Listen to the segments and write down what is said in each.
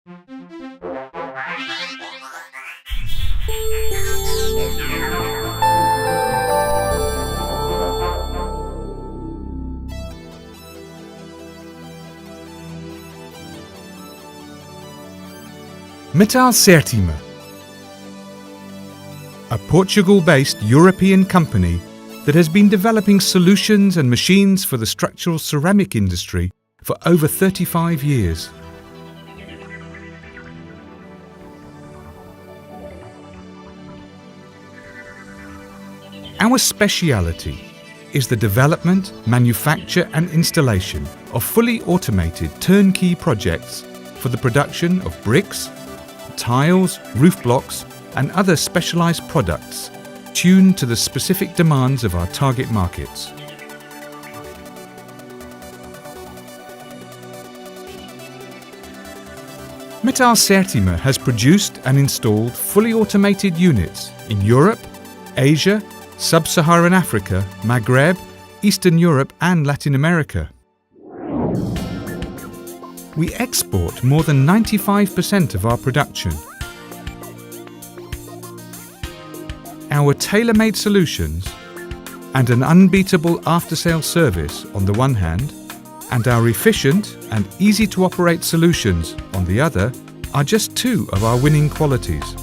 Metal Sétima, a Portugal-based European company that has been developing solutions and machines for the structural ceramic industry for over 35 years. Our speciality is the development, manufacture and installation of fully automated turnkey projects for the production of bricks, tiles, roof blocks and other specialized products tuned to the specific demands of our target markets. Metal Sétima has produced and installed fully automated units in Europe, Asia, Sub-Saharan Africa, Maghreb, Eastern Europe and Latin America. We export more than 95% of our production. Our tailor-made solutions and an unbeatable after-sales service on the one hand, and our efficient and easy-to-operate solutions on the other, are just two of our winning qualities.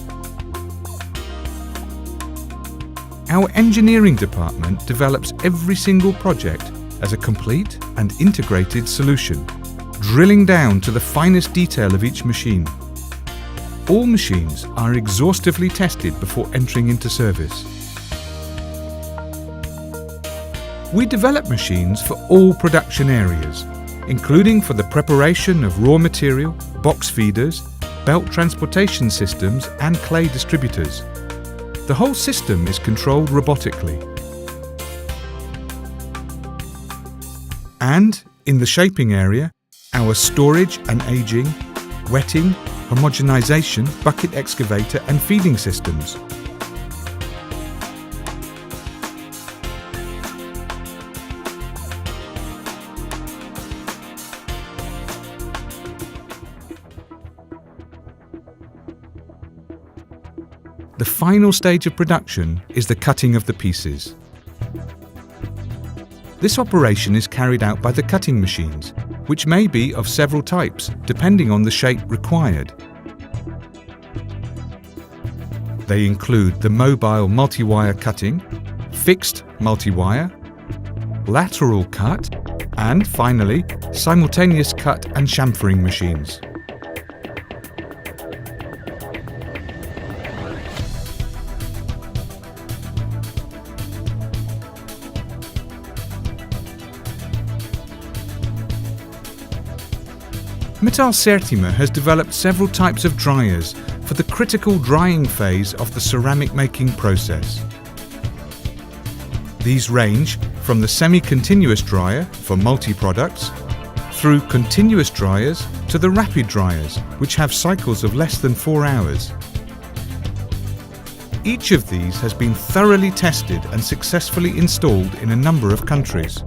Our engineering department develops every single project as a complete and integrated solution, drilling down to the finest detail of each machine. All machines are exhaustively tested before entering into service. We develop machines for all production areas, including for the preparation of raw material, box feeders, belt transportation systems and clay distributors. The whole system is controlled robotically. And in the shaping area, our storage and aging, wetting, homogenization, bucket excavator and feeding systems. The final stage of production is the cutting of the pieces. This operation is carried out by the cutting machines, which may be of several types depending on the shape required. They include the mobile multi-wire cutting, fixed multi-wire, lateral cut, and finally, simultaneous cut and chamfering machines. Metal Sétima has developed several types of dryers for the critical drying phase of the ceramic making process. These range from the semi-continuous dryer for multi-products, through continuous dryers to the rapid dryers, which have cycles of less than 4 hours. Each of these has been thoroughly tested and successfully installed in a number of countries.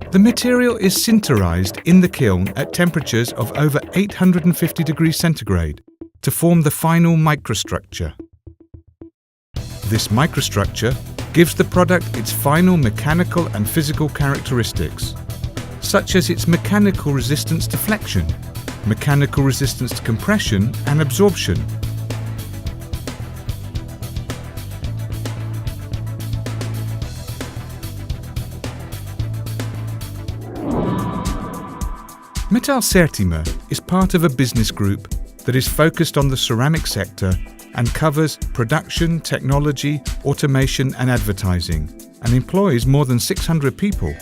The material is sinterized in the kiln at temperatures of over 850 degrees centigrade to form the final microstructure. This microstructure gives the product its final mechanical and physical characteristics, such as its mechanical resistance to flexion, mechanical resistance to compression and absorption. Metal Sétima is part of a business group that is focused on the ceramic sector and covers production, technology, automation and advertising, and employs more than 600 people.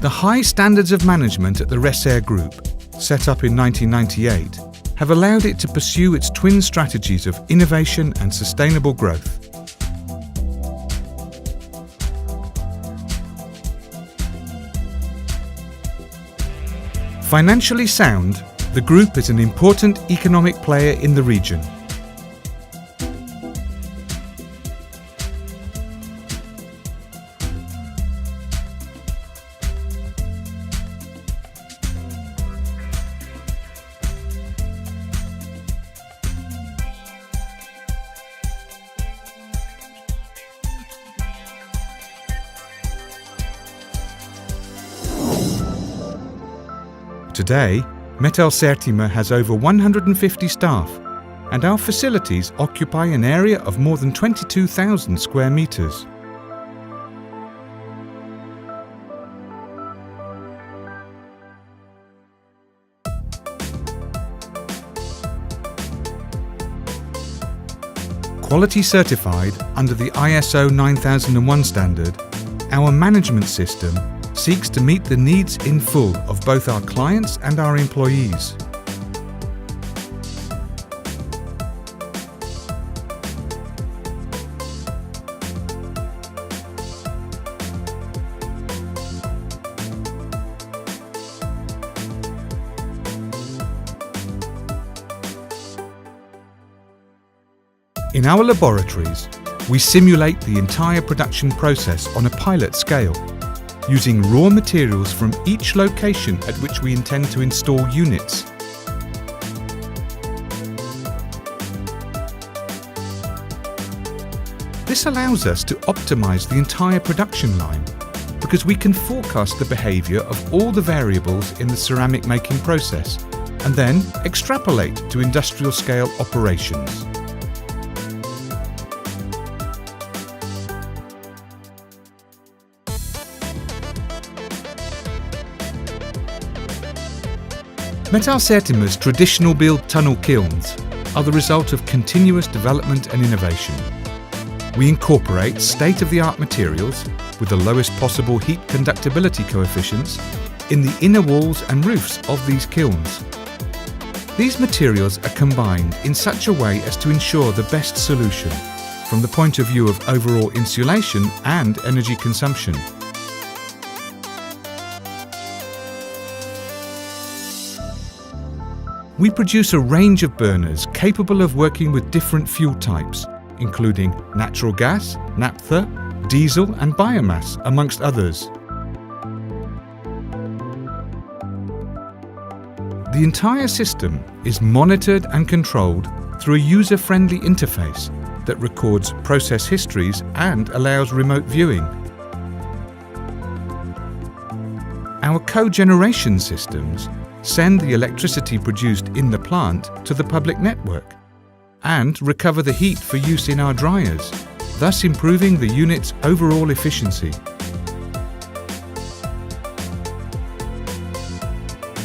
The high standards of management at the Resser Group, set up in 1998, have allowed it to pursue its twin strategies of innovation and sustainable growth. Financially sound, the group is an important economic player in the region. Today, Metal Sétima has over 150 staff, and our facilities occupy an area of more than 22,000 square meters. Quality certified under the ISO 9001 standard, our management system seeks to meet the needs in full of both our clients and our employees. In our laboratories, we simulate the entire production process on a pilot scale, using raw materials from each location at which we intend to install units. This allows us to optimize the entire production line, because we can forecast the behavior of all the variables in the ceramic making process and then extrapolate to industrial scale operations. Metal Sétima's traditional build tunnel kilns are the result of continuous development and innovation. We incorporate state-of-the-art materials with the lowest possible heat conductibility coefficients in the inner walls and roofs of these kilns. These materials are combined in such a way as to ensure the best solution from the point of view of overall insulation and energy consumption. We produce a range of burners capable of working with different fuel types, including natural gas, naphtha, diesel and biomass, amongst others. The entire system is monitored and controlled through a user-friendly interface that records process histories and allows remote viewing. Our cogeneration systems send the electricity produced in the plant to the public network and recover the heat for use in our dryers, thus improving the unit's overall efficiency.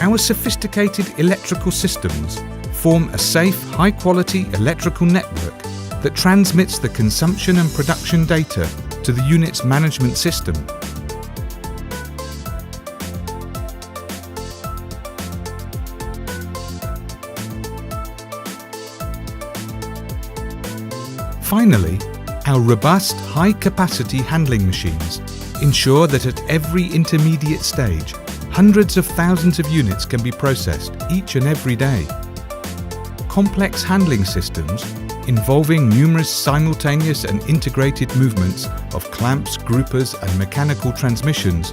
Our sophisticated electrical systems form a safe, high-quality electrical network that transmits the consumption and production data to the unit's management system. Finally, our robust, high-capacity handling machines ensure that at every intermediate stage, hundreds of thousands of units can be processed each and every day. Complex handling systems, involving numerous simultaneous and integrated movements of clamps, groupers and mechanical transmissions,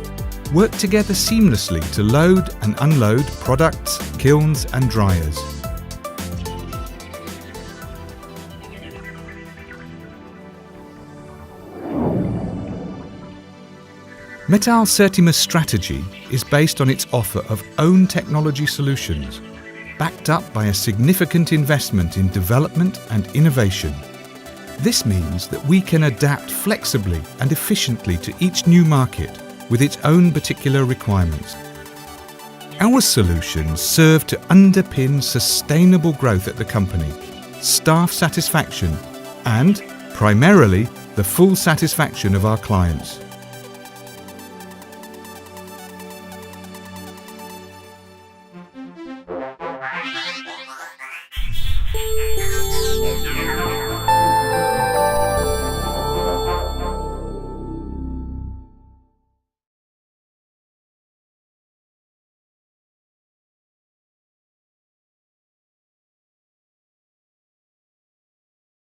work together seamlessly to load and unload products, kilns and dryers. Metal Sétima's strategy is based on its offer of own technology solutions, backed up by a significant investment in development and innovation. This means that we can adapt flexibly and efficiently to each new market with its own particular requirements. Our solutions serve to underpin sustainable growth at the company, staff satisfaction, and, primarily, the full satisfaction of our clients.